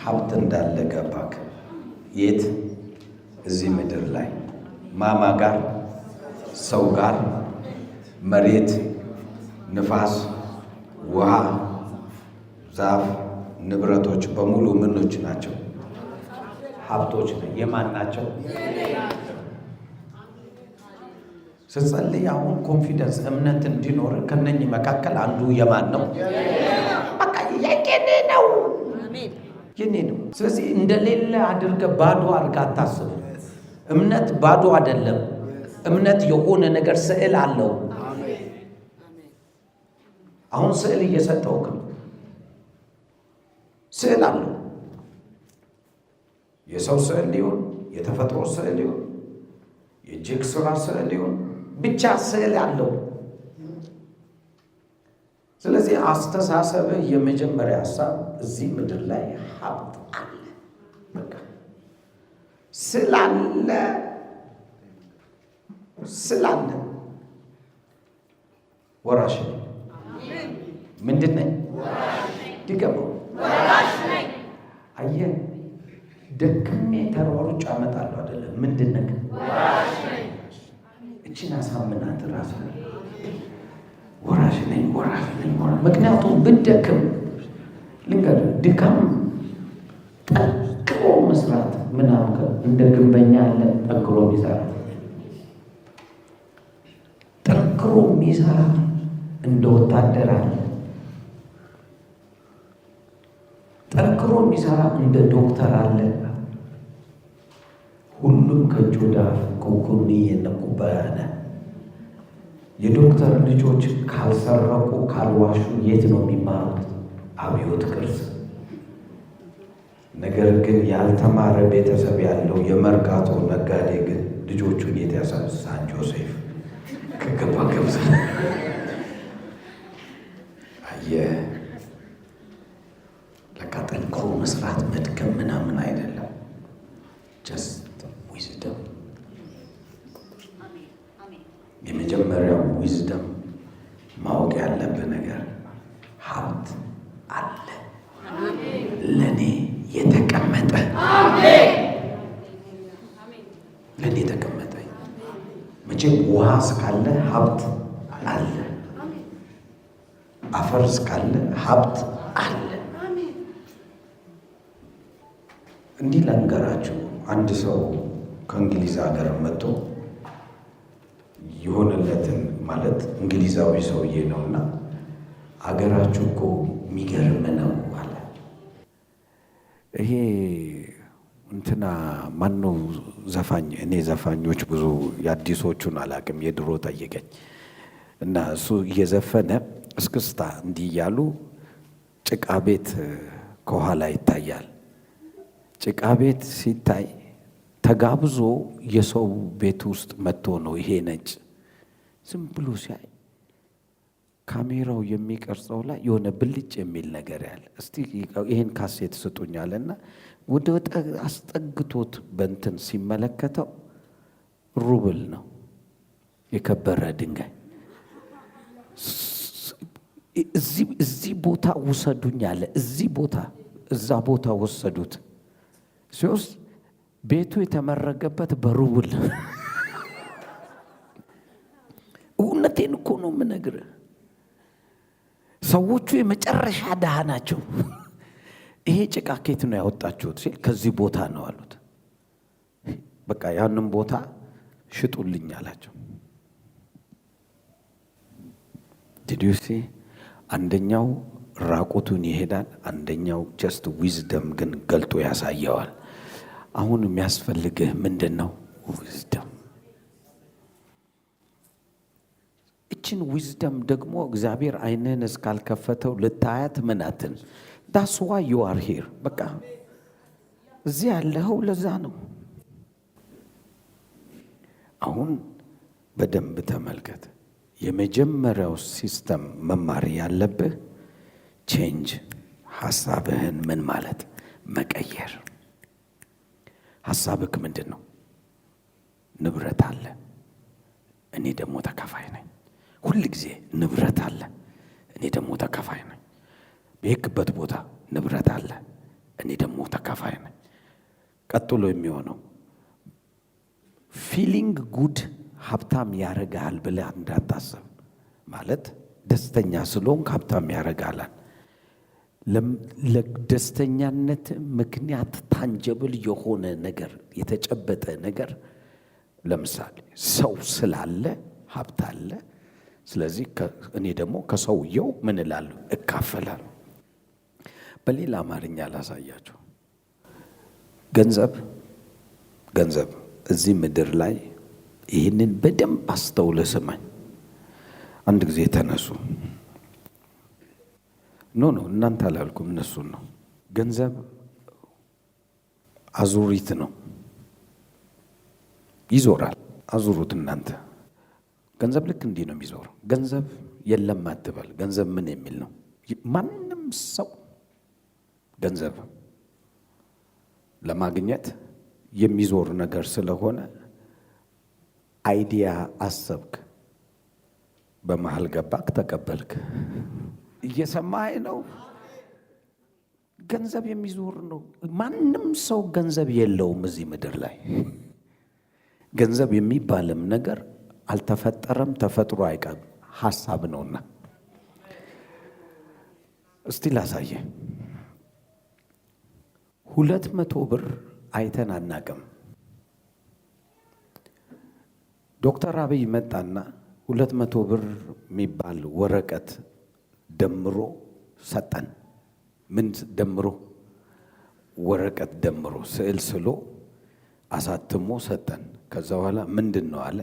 ሀብት እንዳለ ገባክ። የት? እዚህ ምድር ላይ ማማ ጋር፣ ሰው ጋር፣ መሬት፣ ንፋስ፣ ውሃ፣ ዛፍ፣ ንብረቶች በሙሉ ምኖች ናቸው? ሀብቶች ነው። የማን ናቸው? ስትጸልይ አሁን ኮንፊደንስ እምነት እንዲኖር ከነኚህ መካከል አንዱ የማን ነው? በቃ የኔ ነው፣ የኔ ነው። ስለዚህ እንደሌለ አድርገህ ባዶ አድርገህ አታስብ። እምነት ባዶ አይደለም። እምነት የሆነ ነገር ስዕል አለው። አሁን ስዕል እየሰጠውክ ነው። ስዕል አለው። የሰው ስዕል ሊሆን፣ የተፈጥሮ ስዕል ሊሆን፣ የእጅግ ስራ ስዕል ሊሆን፣ ብቻ ስዕል አለው። ስለዚህ አስተሳሰብህ የመጀመሪያ ሀሳብ እዚህ ምድር ላይ ሀብት አለ። በቃ ስላለ ወራሽ ነኝ። ምንድን ነኝ? ድገመው። አየህ፣ ደክሜ ተሯሩጬ አመጣለሁ አይደለም። ምንድን ነህ? እቺን አሳምናት ራስ ወራሽ ነኝ። ምክንያቱም ብደክም ልንገርህ፣ ድካም ጠንክሮ መስራት ምናምን እንደ ግንበኛ ያለ ጠንክሮ የሚሰራ ጠንክሮ የሚሰራ እንደ ወታደር አለ። ጠንክሮ የሚሰራ እንደ ዶክተር አለ። ሁሉም ከእጅ ወደ አፍ ኩኩኒ የነቁበነ የዶክተር ልጆች ካልሰረቁ ካልዋሹ የት ነው የሚማሩት? አብዮት ቅርስ። ነገር ግን ያልተማረ ቤተሰብ ያለው የመርካቶ ነጋዴ ግን ልጆቹን የት ያሳብ? ሳን ጆሴፍ ከገባ ገብዘ አየህ፣ ለካ ጠንክሮ መስራት መድከም ምናምን አይደለም። ጀስት ዊዝደም። የመጀመሪያው ዊዝደም ማወቅ ያለብህ ነገር ሀብት አለ ለእኔ የተቀመጠ፣ ለእኔ የተቀመጠ። መቼም ውሃ እስካለ ሀብት አለ፣ አፈር እስካለ ሀብት አለ። እንዲህ ልንገራችሁ፣ አንድ ሰው ከእንግሊዝ ሀገር መጥቶ የሆነለትን ማለት እንግሊዛዊ ሰውዬ ነውና አገራችሁ እኮ የሚገርም ነው አለ። ይሄ እንትና ማነው ዘፋኝ? እኔ ዘፋኞች ብዙ የአዲሶቹን አላቅም፣ የድሮ ጠይቀኝ። እና እሱ እየዘፈነ እስክስታ እንዲህ እያሉ ጭቃ ቤት ከኋላ ይታያል። ጭቃ ቤት ሲታይ ተጋብዞ የሰው ቤት ውስጥ መጥቶ ነው ይሄ ነጭ። ዝም ብሎ ሲያይ ካሜራው የሚቀርጸው ላይ የሆነ ብልጭ የሚል ነገር ያለ። እስቲ ይሄን ካሴት ስጡኛልና ወደ አስጠግቶት በእንትን ሲመለከተው ሩብል ነው፣ የከበረ ድንጋይ። እዚህ ቦታ ውሰዱኝ አለ። እዚህ ቦታ እዛ ቦታ ወሰዱት። ሲወስድ ቤቱ የተመረገበት በሩብል። እውነቴን እኮ ነው የምነግርህ። ሰዎቹ የመጨረሻ ድሃ ናቸው። ይሄ ጭቃ ከየት ነው ያወጣችሁት ሲል ከዚህ ቦታ ነው አሉት። በቃ ያንን ቦታ ሽጡልኝ አላቸው። ዲዲዩሲ አንደኛው ራቁቱን ይሄዳል፣ አንደኛው ጀስት ዊዝደም ግን ገልጦ ያሳየዋል። አሁን የሚያስፈልግህ ምንድን ነው? ዊዝደም። እችን ዊዝደም ደግሞ እግዚአብሔር ዓይንህን እስካልከፈተው ልታያት ምናትን ዳስ ዋይ ዩ አር ሂር። በቃ እዚህ ያለኸው ለዛ ነው። አሁን በደንብ ተመልከት። የመጀመሪያው ሲስተም መማር ያለብህ ቼንጅ፣ ሐሳብህን ምን ማለት መቀየር። ሐሳብክ ምንድን ነው? ንብረት አለ፣ እኔ ደግሞ ተካፋይ ነኝ። ሁል ጊዜ ንብረት አለ፣ እኔ ደግሞ ተካፋይ ነኝ። በሄድክበት ቦታ ንብረት አለ፣ እኔ ደግሞ ተካፋይ ነኝ። ቀጥሎ የሚሆነው ፊሊንግ ጉድ ሀብታም ያረጋል ብለህ እንዳታስብ። ማለት ደስተኛ ስለሆንክ ሀብታም ያረጋል። ለደስተኛነት ምክንያት ታንጀብል የሆነ ነገር፣ የተጨበጠ ነገር፣ ለምሳሌ ሰው ስላለ ሀብት አለ። ስለዚህ እኔ ደግሞ ከሰውየው ምን እላለሁ? እካፈላለሁ። በሌላ አማርኛ ላሳያችሁ። ገንዘብ እዚህ ምድር ላይ ይህንን በደንብ አስተውለ ስማኝ። አንድ ጊዜ ተነሱ። ኖ እናንተ አላልኩም፣ እነሱን ነው። ገንዘብ አዙሪት ነው፣ ይዞራል። አዙሩት እናንተ። ገንዘብ ልክ እንዲህ ነው የሚዞረው። ገንዘብ የለም አትበል። ገንዘብ ምን የሚል ነው? ማንም ሰው ገንዘብ ለማግኘት የሚዞር ነገር ስለሆነ አይዲያ አሰብክ፣ በመሃል ገባክ፣ ተቀበልክ። እየሰማኸኝ ነው? ገንዘብ የሚዞር ነው። ማንም ሰው ገንዘብ የለውም እዚህ ምድር ላይ። ገንዘብ የሚባልም ነገር አልተፈጠረም፣ ተፈጥሮ አይቀርም፣ ሐሳብ ነውና። እስቲ ላሳየ። 200 ብር አይተን አናቅም። ዶክተር አብይ መጣና 200 ብር የሚባል ወረቀት ደምሮ ሰጠን። ምን ደምሮ? ወረቀት ደምሮ ስዕል ስሎ አሳትሞ ሰጠን። ከዛ በኋላ ምንድን ነው አለ?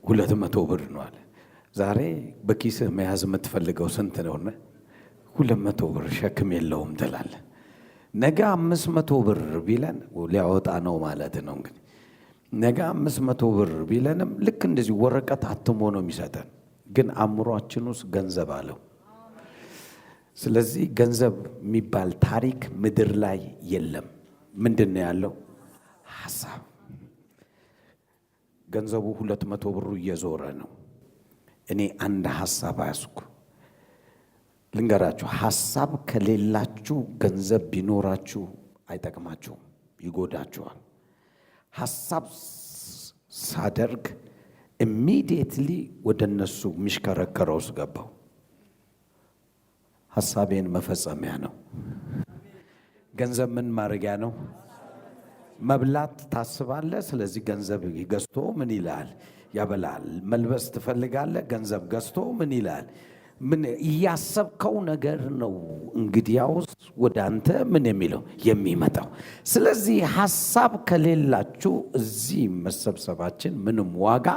200 ብር ነው አለ። ዛሬ በኪስህ መያዝ የምትፈልገው ስንት ነው? 200 ብር ሸክም የለውም ትላለህ። ነገ 500 ብር ቢለን ሊያወጣ ነው ማለት ነው። እንግዲህ ነገ 500 ብር ቢለንም ልክ እንደዚህ ወረቀት አትሞ ነው የሚሰጠን። ግን አእምሯችን ውስጥ ገንዘብ አለው። ስለዚህ ገንዘብ የሚባል ታሪክ ምድር ላይ የለም። ምንድን ነው ያለው? ሐሳብ። ገንዘቡ 200 ብሩ እየዞረ ነው። እኔ አንድ ሐሳብ አያስኩ። ልንገራችሁ፣ ሐሳብ ከሌላችሁ ገንዘብ ቢኖራችሁ አይጠቅማችሁም፣ ይጎዳችኋል። ሐሳብ ሳደርግ ኢሚዲየትሊ ወደ እነሱ የሚሽከረከረው ውስጥ ገባው። ሐሳቤን መፈጸሚያ ነው። ገንዘብ ምን ማድረጊያ ነው? መብላት ታስባለህ። ስለዚህ ገንዘብ ገዝቶ ምን ይላል? ያበላል። መልበስ ትፈልጋለህ። ገንዘብ ገዝቶ ምን ይላል? ምን እያሰብከው ነገር ነው እንግዲያውስ ወደ አንተ ምን የሚለው የሚመጣው። ስለዚህ ሐሳብ ከሌላችሁ እዚህ መሰብሰባችን ምንም ዋጋ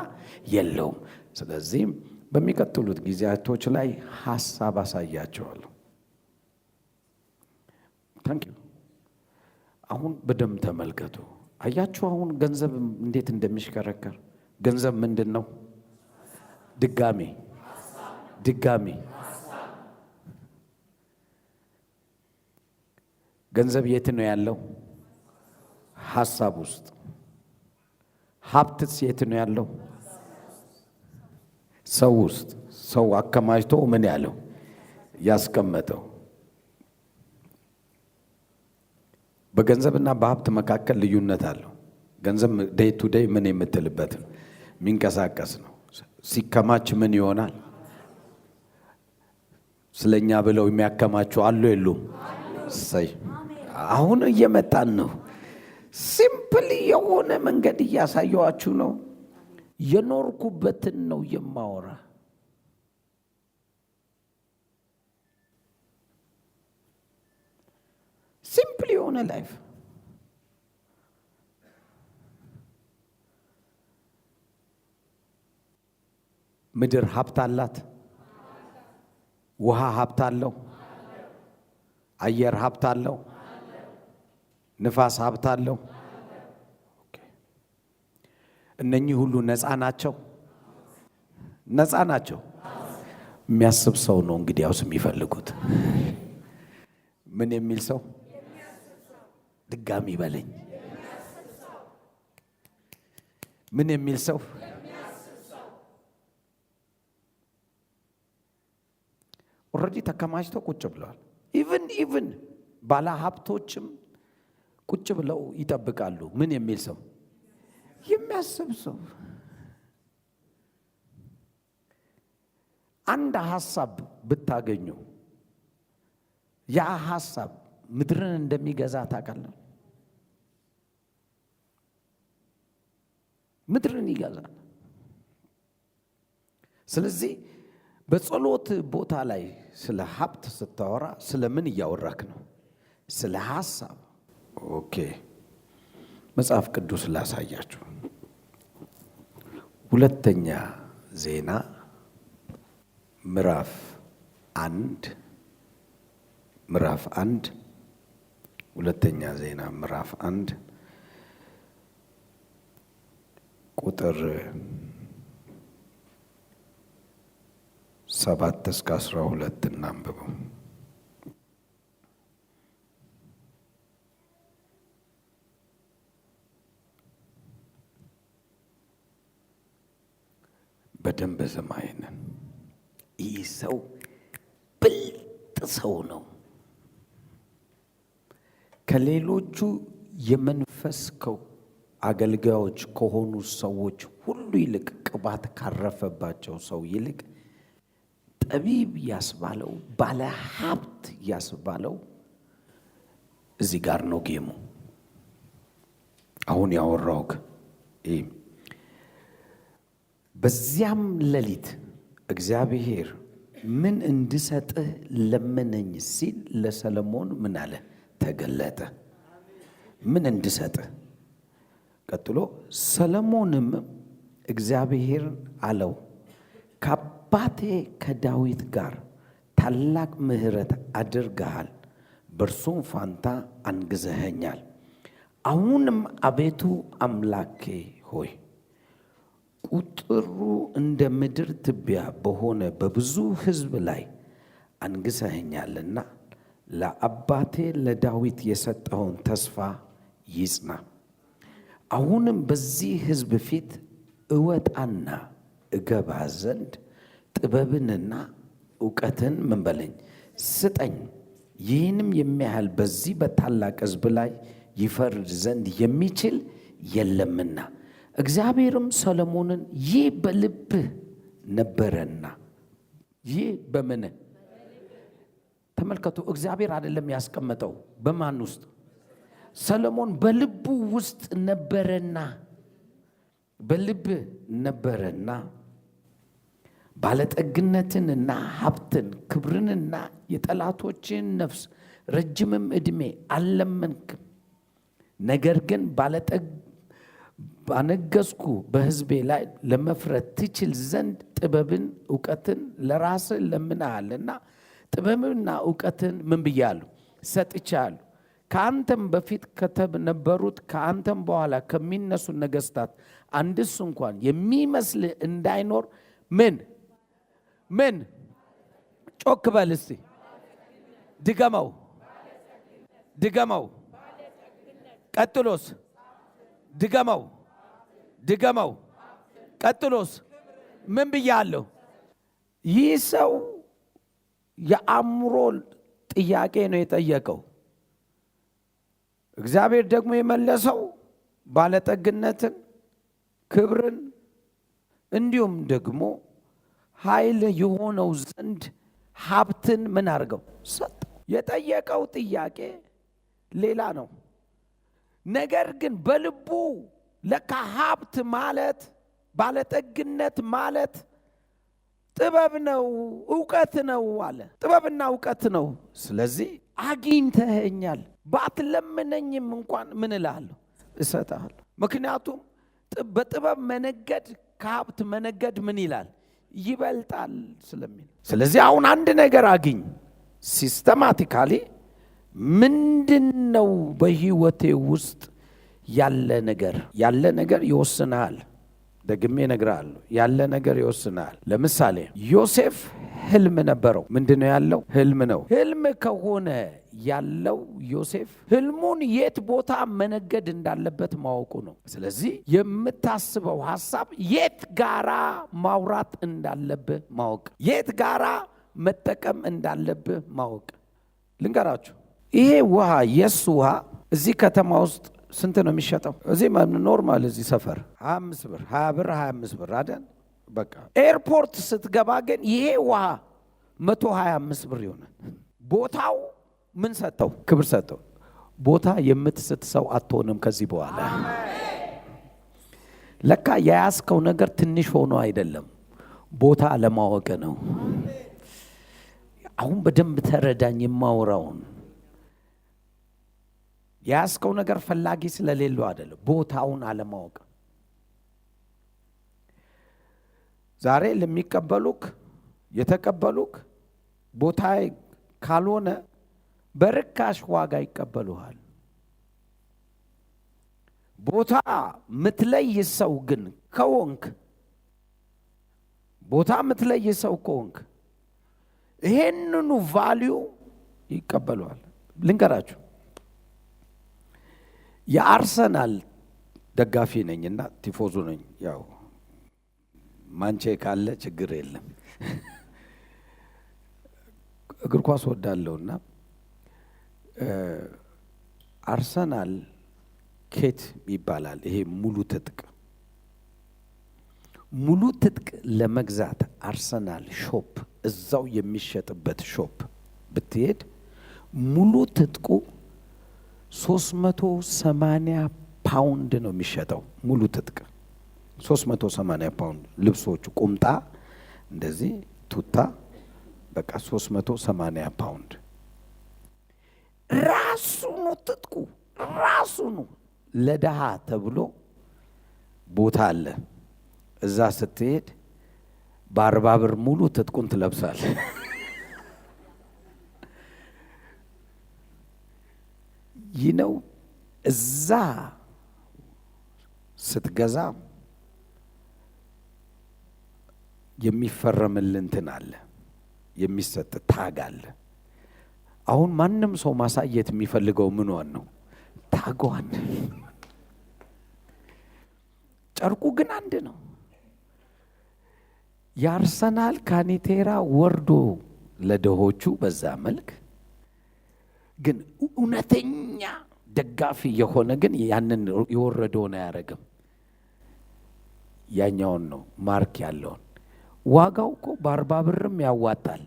የለውም። ስለዚህ በሚቀጥሉት ጊዜያቶች ላይ ሐሳብ አሳያቸዋለሁ። ታንኪዩ። አሁን በደንብ ተመልከቱ። አያችሁ አሁን ገንዘብ እንዴት እንደሚሽከረከር። ገንዘብ ምንድን ነው? ድጋሚ ገንዘብ የት ነው ያለው? ሐሳብ ውስጥ። ሀብትስ የት ነው ያለው? ሰው ውስጥ። ሰው አከማችቶ ምን ያለው ያስቀመጠው። በገንዘብና በሀብት መካከል ልዩነት አለው። ገንዘብ ዴይ ቱ ዴይ ምን የምትልበት የሚንቀሳቀስ ነው። ሲከማች ምን ይሆናል? ስለኛ ብለው የሚያከማቸው አሉ የሉም? ሰይ አሁን እየመጣን ነው። ሲምፕል የሆነ መንገድ እያሳየዋችሁ ነው። የኖርኩበትን ነው የማወራ። ሲምፕል የሆነ ላይፍ። ምድር ሀብት አላት። ውሃ ሀብት አለው። አየር ሀብት አለው። ንፋስ ሀብት አለው። እነኚህ ሁሉ ነፃ ናቸው። ነፃ ናቸው። የሚያስብ ሰው ነው እንግዲያውስ የሚፈልጉት። ምን የሚል ሰው? ድጋሚ በለኝ። ምን የሚል ሰው? ኦልሬዲ ተከማችተው ቁጭ ብለዋል። ኢቭን ባለ ሀብቶችም ቁጭ ብለው ይጠብቃሉ። ምን የሚል ሰው? የሚያስብ ሰው። አንድ ሐሳብ ብታገኙ ያ ሐሳብ ምድርን እንደሚገዛ ታውቃለህ? ምድርን ይገዛል። ስለዚህ በጸሎት ቦታ ላይ ስለ ሀብት ስታወራ ስለምን እያወራክ ነው? ስለ ሐሳብ። ኦኬ፣ መጽሐፍ ቅዱስ ላሳያችሁ። ሁለተኛ ዜና ምዕራፍ 1 ሁለተኛ ዜና ምዕራፍ 1 ቁጥር 7 እስከ 12 እናንብበው። በደንብ ስማ። ይህ ሰው ብልጥ ሰው ነው። ከሌሎቹ የመንፈስ አገልጋዮች ከሆኑ ሰዎች ሁሉ ይልቅ ቅባት ካረፈባቸው ሰው ይልቅ ጠቢብ ያስባለው ባለ ሀብት ያስባለው እዚህ ጋር ነው ጌሙ። አሁን ያወራውክ በዚያም ሌሊት እግዚአብሔር ምን እንድሰጥህ ለመነኝ ሲል ለሰለሞን ምን አለ? ተገለጠ። ምን እንድሰጥህ። ቀጥሎ ሰለሞንም እግዚአብሔር አለው ከአባቴ ከዳዊት ጋር ታላቅ ምሕረት አድርገሃል፣ በእርሱም ፋንታ አንግዘኸኛል። አሁንም አቤቱ አምላኬ ሆይ ቁጥሩ እንደ ምድር ትቢያ በሆነ በብዙ ሕዝብ ላይ አንግሰኸኛልና ለአባቴ ለዳዊት የሰጠኸውን ተስፋ ይጽና። አሁንም በዚህ ሕዝብ ፊት እወጣና እገባ ዘንድ ጥበብንና እውቀትን ምን በለኝ ስጠኝ። ይህንም የሚያህል በዚህ በታላቅ ሕዝብ ላይ ይፈርድ ዘንድ የሚችል የለምና። እግዚአብሔርም ሰሎሞንን ይህ በልብህ ነበረና። ይህ በምን? ተመልከቱ፣ እግዚአብሔር አይደለም ያስቀመጠው። በማን ውስጥ? ሰሎሞን በልቡ ውስጥ ነበረና። በልብ ነበረና ባለጠግነትንና ሀብትን ክብርንና የጠላቶችን ነፍስ ረጅምም ዕድሜ አልለመንክም። ነገር ግን ባነገስኩ በሕዝቤ ላይ ለመፍረድ ትችል ዘንድ ጥበብን እውቀትን ለራስህ ለምነሃልና ጥበብንና እውቀትን ምን ብያለሁ? ሰጥቻለሁ። ከአንተም በፊት ከተነበሩት ከአንተም በኋላ ከሚነሱ ነገስታት አንድስ እንኳን የሚመስልህ እንዳይኖር ምን ጮክ በል እስቲ ድገመው። ቀጥሎስ ድገመው። ቀጥሎስ ምን ብያለሁ? ይህ ሰው የአእምሮ ጥያቄ ነው የጠየቀው። እግዚአብሔር ደግሞ የመለሰው ባለጠግነትን፣ ክብርን እንዲሁም ደግሞ ኃይል የሆነው ዘንድ ሀብትን ምን አድርገው ሰጠው። የጠየቀው ጥያቄ ሌላ ነው። ነገር ግን በልቡ ለካ ሀብት ማለት ባለጠግነት ማለት ጥበብ ነው፣ እውቀት ነው አለ። ጥበብና እውቀት ነው። ስለዚህ አግኝተኸኛል፣ ባትለምነኝም እንኳን ምን እልሃለሁ? እሰጥሃለሁ። ምክንያቱም በጥበብ መነገድ ከሀብት መነገድ ምን ይላል? ይበልጣል ስለሚል። ስለዚህ አሁን አንድ ነገር አግኝ። ሲስተማቲካሊ ምንድነው በህይወቴ ውስጥ ያለ ነገር ይወስናል። ደግሜ እነግርሃለሁ፣ ያለ ነገር ይወስናል። ለምሳሌ ዮሴፍ ህልም ነበረው። ምንድነው ያለው? ህልም ነው። ህልም ከሆነ ያለው ዮሴፍ ህልሙን የት ቦታ መነገድ እንዳለበት ማወቁ ነው። ስለዚህ የምታስበው ሐሳብ የት ጋራ ማውራት እንዳለብህ ማወቅ፣ የት ጋራ መጠቀም እንዳለብህ ማወቅ። ልንገራችሁ፣ ይሄ ውሃ የሱ ውሃ እዚህ ከተማ ውስጥ ስንት ነው የሚሸጠው? እዚህ ኖርማል እዚህ ሰፈር 25 ብር 20 ብር 25 ብር አይደል? በቃ ኤርፖርት ስትገባ ግን ይሄ ውሃ 125 ብር ይሆናል። ቦታው ምን ሰጠው? ክብር ሰጠው። ቦታ የምትስት ሰው አትሆንም ከዚህ በኋላ። ለካ የያዝከው ነገር ትንሽ ሆኖ አይደለም፣ ቦታ ለማወቅ ነው። አሁን በደንብ ተረዳኝ የማወራውን። የያዝከው ነገር ፈላጊ ስለሌለው አይደለም፣ ቦታውን አለማወቅ። ዛሬ ለሚቀበሉክ የተቀበሉክ ቦታ ካልሆነ በርካሽ ዋጋ ይቀበሉሃል። ቦታ ምትለይ ሰው ግን ከሆንክ ቦታ ምትለይ ሰው ከሆንክ ይሄንኑ ቫልዩ ይቀበሉሃል። ልንገራችሁ፣ የአርሰናል ደጋፊ ነኝና ቲፎዞ ነኝ። ያው ማንቼ ካለ ችግር የለም። እግር ኳስ ወዳለሁና አርሰናል ኬት ይባላል። ይሄ ሙሉ ትጥቅ ለመግዛት አርሰናል ሾፕ እዛው የሚሸጥበት ሾፕ ብትሄድ ሙሉ ትጥቁ 380 ፓውንድ ነው የሚሸጠው። ሙሉ ትጥቅ 380 ፓውንድ። ልብሶቹ ቁምጣ፣ እንደዚህ ቱታ፣ በቃ 380 ፓውንድ። ራሱ ነው ትጥቁ፣ ራሱ ነው። ለደሃ ተብሎ ቦታ አለ። እዛ ስትሄድ በ40 ብር ሙሉ ትጥቁን ትለብሳል። ይህ ነው። እዛ ስትገዛ የሚፈረምልህ እንትን አለ፣ የሚሰጥ ታግ አለ። አሁን ማንም ሰው ማሳየት የሚፈልገው ምንዋን ነው? ታጓን። ጨርቁ ግን አንድ ነው። የአርሰናል ካኒቴራ ወርዶ ለደሆቹ በዛ መልክ ግን እውነተኛ ደጋፊ የሆነ ግን ያንን የወረደውን አያረግም። ያኛውን ነው ማርክ ያለውን። ዋጋው እኮ በ40 ብርም ያዋጣል።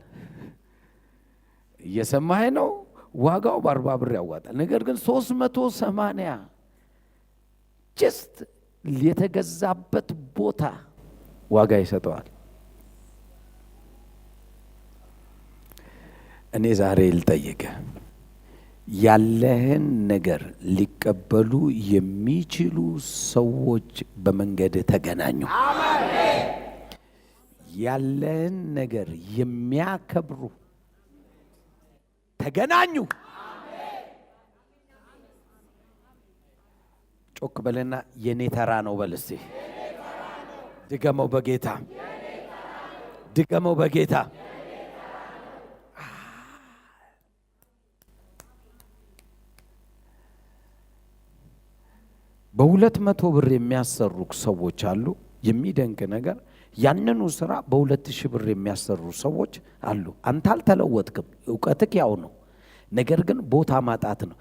እየሰማህ ነው? ዋጋው በ40 ብር ያዋጣል። ነገር ግን 380 ጀስት የተገዛበት ቦታ ዋጋ ይሰጠዋል። እኔ ዛሬ ልጠይቅ፣ ያለህን ነገር ሊቀበሉ የሚችሉ ሰዎች በመንገድ ተገናኙ። ያለህን ነገር የሚያከብሩ ተገናኙ። ጮክ በለና የኔ ተራ ነው በል እስቲ። ድገመው በጌታ ድገመው በጌታ። በ200 ብር የሚያሰሩ ሰዎች አሉ። የሚደንቅ ነገር ያንኑ ስራ በ2000 ብር የሚያሰሩ ሰዎች አሉ። አንተ አልተለወጥክም፣ እውቀትክ ያው ነው። ነገር ግን ቦታ ማጣት ነው።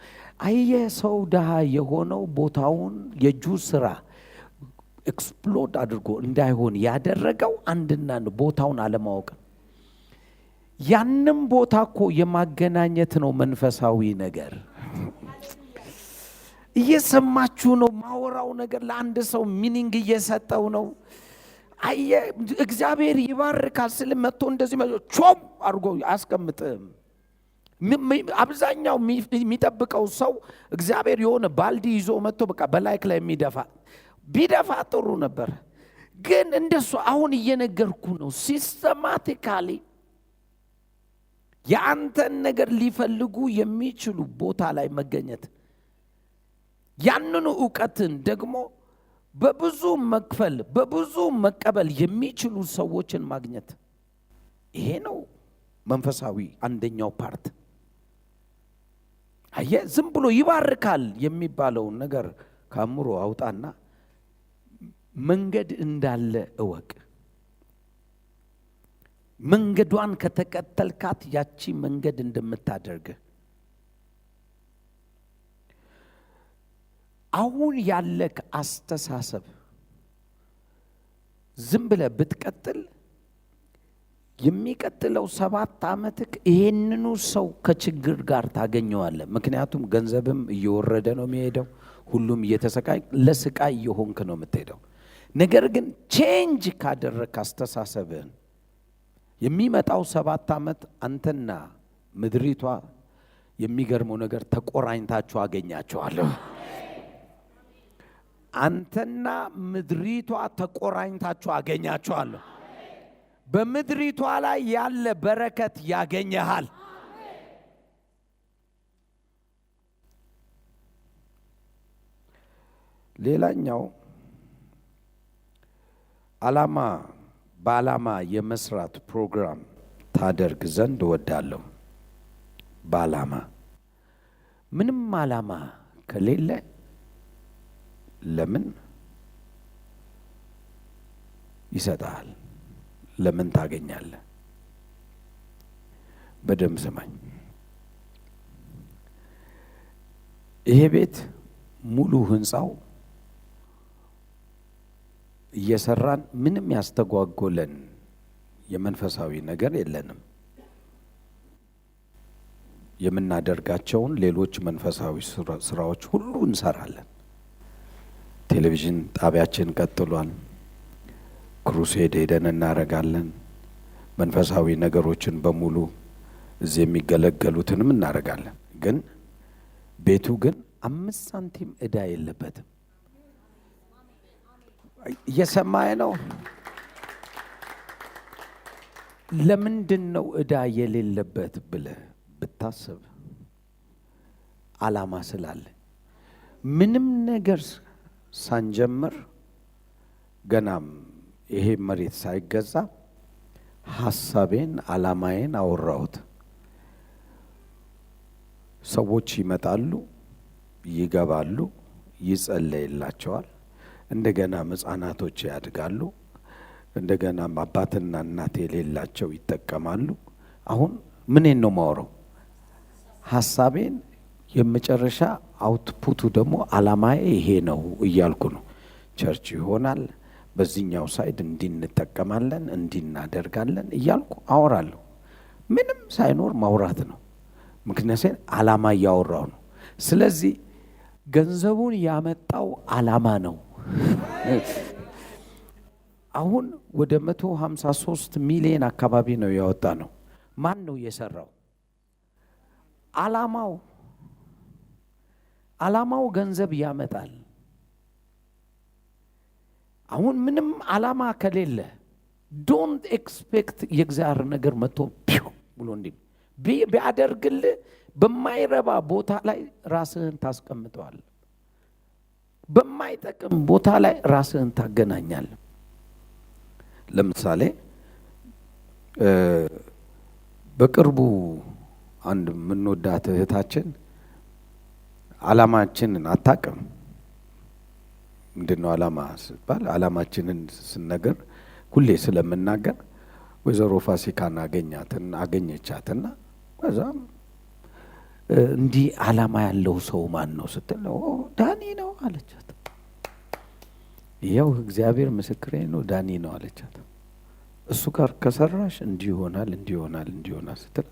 አየ ሰው ደሃ የሆነው ቦታውን የእጁ ስራ ኤክስፕሎድ አድርጎ እንዳይሆን ያደረገው አንድና ቦታውን አለማወቅ። ያንም ቦታ እኮ የማገናኘት ነው መንፈሳዊ ነገር። እየሰማችሁ ነው? ማወራው ነገር ለአንድ ሰው ሚኒንግ እየሰጠው ነው። አየ እግዚአብሔር ይባርካል ስል መጥቶ እንደዚህ ቾም አድርጎ አያስቀምጥም። አብዛኛው የሚጠብቀው ሰው እግዚአብሔር የሆነ ባልዲ ይዞ መጥቶ በቃ በላይክ ላይ ቢደፋ ጥሩ ነበር። ግን እንደሱ አሁን እየነገርኩ ነው። ሲስተማቲካሊ የአንተን ነገር ሊፈልጉ የሚችሉ ቦታ ላይ መገኘት፣ ያንኑ ዕውቀትን ደግሞ በብዙ መክፈል በብዙ መቀበል የሚችሉ ሰዎችን ማግኘት፣ ይሄ ነው መንፈሳዊ አንደኛው ፓርት። አየ ዝም ብሎ ይባርካል የሚባለውን ነገር ካምሮ አውጣና መንገድ እንዳለ እወቅ። መንገዷን ከተከተልካት ያቺ መንገድ እንደምታደርግ አሁን ያለክ አስተሳሰብ ዝም ብለህ ብትቀጥል የሚቀጥለው 7 ዓመትክ ይሄንኑ ሰው ከችግር ጋር ታገኘዋለህ። ምክንያቱም ገንዘብም እየወረደ ነው የሚሄደው፣ ሁሉም እየተሰቃይ ለስቃይ እየሆንክ ነው የምትሄደው። ነገር ግን ቼንጅ ካደረክ አስተሳሰብህን የሚመጣው 7 ዓመት አንተና ምድሪቷ የሚገርመው ነገር ተቆራኝታችሁ አገኛችኋለሁ። አንተና ምድሪቷ ተቆራኝታችሁ አገኛችኋለሁ። በምድሪቷ ላይ ያለ በረከት ያገኘሃል። ሌላኛው በዓላማ የመስራት ፕሮግራም ታደርግ ዘንድ እወዳለሁ። በዓላማ ምንም ዓላማ ከሌለ ለምን ይሰጣል? ለምን ታገኛለህ? በደንብ ስማኝ። ይሄ ቤት ሙሉ ህንጻው እየሰራን ምንም ያስተጓጎለን የመንፈሳዊ ነገር የለንም። የምናደርጋቸውን ሌሎች መንፈሳዊ ስራዎች ሁሉ እንሰራለን። ቴሌቪዥን ጣቢያችን ቀጥሏል። ክሩሴድ ሄደን እናረጋለን። መንፈሳዊ ነገሮችን በሙሉ እዚህ የሚገለገሉትንም እናረጋለን። ግን ቤቱ ግን 5 ሳንቲም ዕዳ የለበትም። እየሰማኸኝ ነው? ለምንድን ነው ዕዳ የሌለበት ብለህ ብታስብ፣ ዓላማ ስላለ። ምንም ነገር ሳንጀምር ገናም ይሄ መሬት ሳይገዛ ሐሳቤን ዓላማዬን አወራሁት። ሰዎች ይመጣሉ፣ ይገባሉ፣ ይጸለይላቸዋል። እንደገና ሕፃናቶች ያድጋሉ። እንደገና አባትና እናት የሌላቸው ይጠቀማሉ። አሁን ምንን ነው ማወራው? ሐሳቤን የመጨረሻ አውትፑቱ ደግሞ ዓላማዬ ይሄ ነው እያልኩ ነው። ቸርች ይሆናል፣ በዚህኛው ሳይድ እንድንጠቀማለን፣ እንድናደርጋለን እያልኩ አወራለሁ። ምንም ሳይኖር ማውራት ነው። ምክንያቱም ዓላማ እያወራው ነው። ስለዚህ ገንዘቡን ያመጣው ዓላማ ነው። አሁን ወደ 153 ሚሊዮን አካባቢ ነው ያወጣ ነው። ማን ነው የሰራው? ዓላማው ገንዘብ ያመጣል። አሁን ምንም ዓላማ ከሌለ ዶንት ኤክስፔክት የእግዚአብሔር ነገር መጥቶ ብሎ እንዲህ ቢያደርግልህ በማይረባ ቦታ ላይ ራስህን ታስቀምጠዋል። በማይጠቅም ቦታ ላይ ራስህን ታገናኛለህ። ለምሳሌ በቅርቡ አንድ የምንወዳት እህታችን ዓላማችንን አታውቅም። ምንድነው ዓላማ ሲባል ዓላማችንን ስንነግር ሁሌ ስለምናገር ወይዘሮ ፋሲካን አገኘቻትና ከዛም እንዲህ ዓላማ ያለው ሰው ማን ነው ስትል ዳኒ ነው አለቻት። ይኸው እግዚአብሔር ምስክሬ ነው ዳኒ ነው አለቻት። እሱ ጋር ከሰራሽ እንዲህ ይሆናል ስትል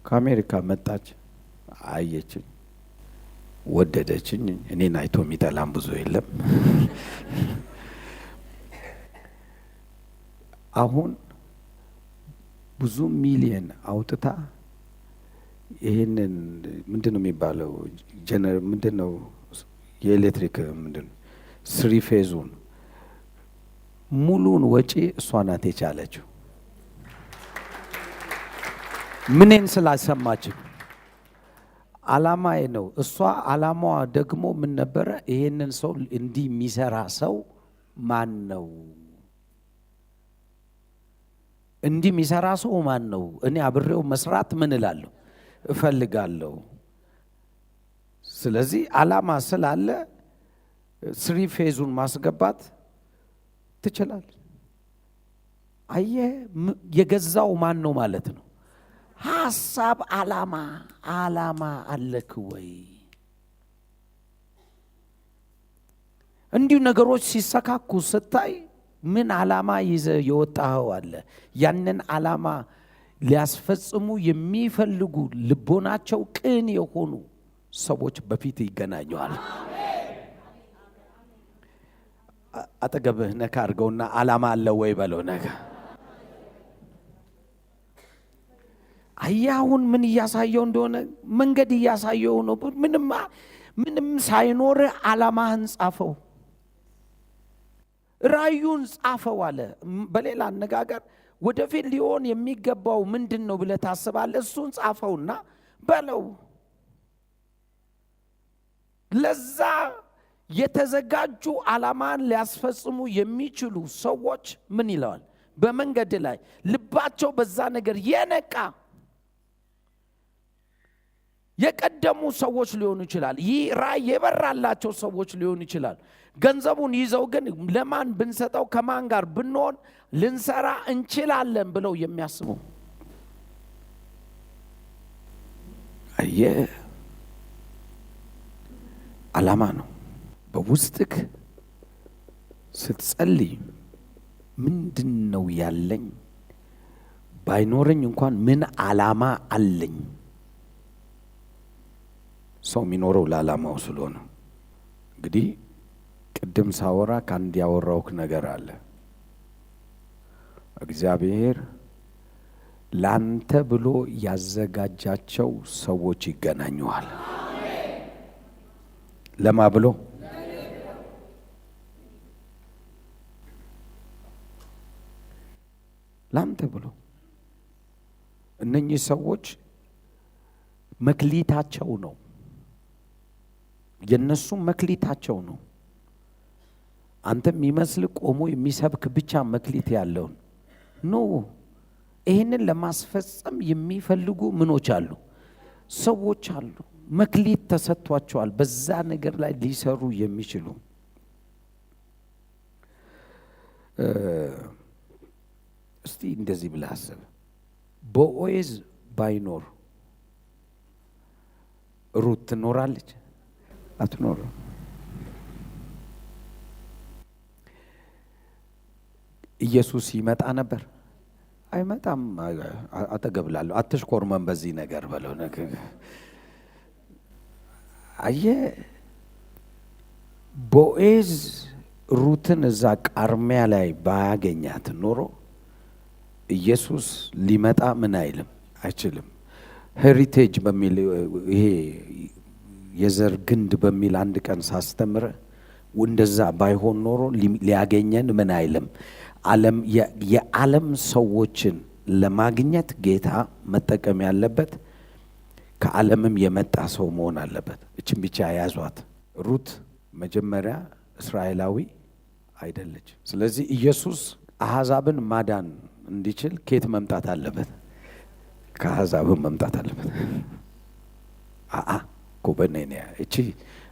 ከአሜሪካ መጣች። አየችኝ፣ ወደደችኝ። እኔን አይቶ የሚጠላም ብዙ የለም። አሁን ብዙ ሚሊየን አውጥታ ይሄንን ምንድነው የሚባለው ምንድነው የኤሌክትሪክ ምንድነው 3 ፌዙን ሙሉን ወጪ እሷ ናት የቻለችው። ምንን ስላሰማችው ዓላማዬ ነው። እሷ ዓላማዋ ደግሞ ምን ነበረ? ይሄንን ሰው እንዲህ የሚሰራ ሰው ማን ነው? እንዲህ የሚሰራ ሰው ማን ነው? እኔ አብሬው መስራት ምን እላለሁ እፈልጋለሁ። ስለዚህ ዓላማ ስላለ 3 ፌዙን ማስገባት ትችላለህ። አየህ፣ የገዛው ማን ነው ማለት ነው? ሐሳብ ዓላማ አለክ ወይ? እንዲሁ ነገሮች ሲሰካኩ ስታይ ምን ዓላማ ይዘ የወጣኸው አለ። ያንን ዓላማ ሊያስፈጽሙ የሚፈልጉ ልቦናቸው ቅን የሆኑ ሰዎች በፊት ይገናኛሉ። አጠገብህ ነካ አድርገውና ዓላማ አለ ወይ በለው። ነካ አያውን ምን እያሳየው እንደሆነ መንገድ እያሳየው ነው። ምንም ሳይኖር ዓላማህን ጻፈው፣ ራዩን ጻፈው አለ። በሌላ አነጋገር ወደፊት ሊሆን የሚገባው ምንድነው ብለህ ታስባለህ? እሱን ጻፈውና በለው። ለዛ የተዘጋጁ ዓላማን ሊያስፈጽሙ የሚችሉ ሰዎች ምን ይለዋል? በመንገድ ላይ ልባቸው በዛ ነገር የነቃ የቀደሙ ሰዎች ሊሆኑ ይችላል። ይህ ራእይ የበራላቸው ሰዎች ሊሆኑ ይችላል። ገንዘቡን ይዘው ግን ለማን ብንሰጠው ከማን ጋር ብንሆን ልንሰራ እንችላለን ብለው የሚያስቡ ዓላማ ነው። በውስጥክ ስትጸልይ ምንድነው ያለኝ? ባይኖረኝ እንኳን ምን ዓላማ አለኝ? ሰው የሚኖረው ለዓላማው ስለሆነ እንግዲህ ቅድም ሳወራ ከአንድ ያወራውክ ነገር አለ። እግዚአብሔር ላንተ ብሎ ያዘጋጃቸው ሰዎች ይገናኙዋል። ለማ ብሎ ላንተ ብሎ እነኚህ ሰዎች መክሊታቸው ነው። የነሱ መክሊታቸው ነው። አንተ የሚመስል ቆሞ የሚሰብክ ብቻ መክሊት ያለው ነው። ይሄንን ለማስፈጸም የሚፈልጉ ምኖች አሉ፣ ሰዎች አሉ። መክሊት ተሰጥቷቸዋል በዛ ነገር ላይ ሊሰሩ የሚችሉ። እስቲ እንደዚህ ብለህ አስብ። ቦዔዝ ባይኖር ሩት ትኖራለች? አትኖርም። ኢየሱስ ይመጣ ነበር? አይመጣም። አጠገብላለሁ። አትሽኮርመን በዚህ ነገር በለው። አየህ፣ ቦዔዝ ሩትን እዛ ቃርሚያ ላይ ባያገኛት ኖሮ ኢየሱስ ሊመጣ ምን አይልም አይችልም። ሄሪቴጅ በሚል ይሄ የዘር ግንድ በሚል አንድ ቀን ሳስተምረ እንደዛ ባይሆን ኖሮ ሊያገኘን ምን አይልም። የዓለም ሰዎችን ለማግኘት ጌታ መጠቀም ያለበት ከዓለምም የመጣ ሰው መሆን አለበት። እችን ብቻ ያዟት። ሩት መጀመሪያ እስራኤላዊ አይደለች። ስለዚህ ኢየሱስ አሕዛብን ማዳን እንዲችል ከየት መምጣት አለበት? ከአሕዛብን መምጣት አለበት። ኮበኔ እቺ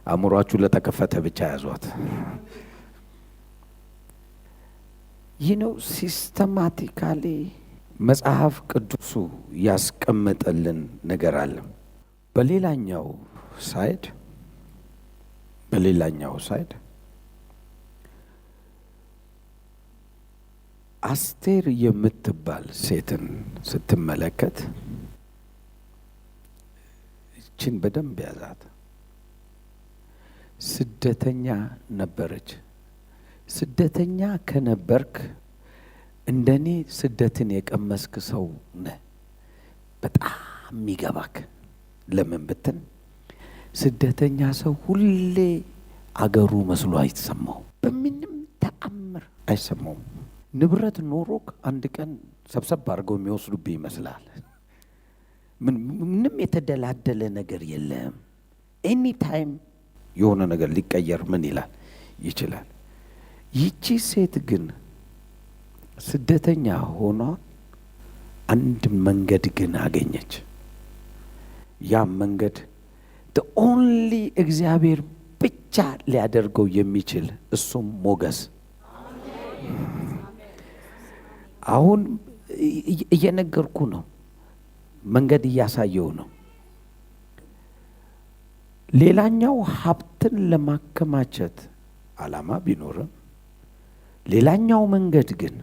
አእምሯችሁ ለተከፈተ ብቻ ያዟት። ይህ ነው ሲስተማቲካሊ መጽሐፍ ቅዱሱ ያስቀመጠልን ነገር አለ። በሌላኛው ሳይድ አስቴር የምትባል ሴትን ስትመለከት እችን በደንብ ያዛት። ስደተኛ ነበረች። ስደተኛ ከነበርክ እንደኔ ስደትን የቀመስክ ሰው ነህ። በጣም የሚገባክ ለምን ብትን ስደተኛ ሰው ሁሌ አገሩ መስሎ አይሰማው፣ በምንም ተአምር አይሰማውም። ንብረት ኖሮክ አንድ ቀን ሰብሰብ አድርገው የሚወስዱብህ ይመስላል። ምንም የተደላደለ ነገር የለም። ኤኒ ታይም የሆነ ነገር ሊቀየር ምን ይላል ይችላል። ይቺ ሴት ግን ስደተኛ ሆኗ አንድ መንገድ ግን አገኘች። ያ መንገድ the only እግዚአብሔር ብቻ ሊያደርገው የሚችል እሱም ሞገስ። አሁን እየነገርኩ ነው፣ መንገድ እያሳየው ነው። ሌላኛው ሀብትን ለማከማቸት ዓላማ ቢኖርም ሌላኛው መንገድ ግን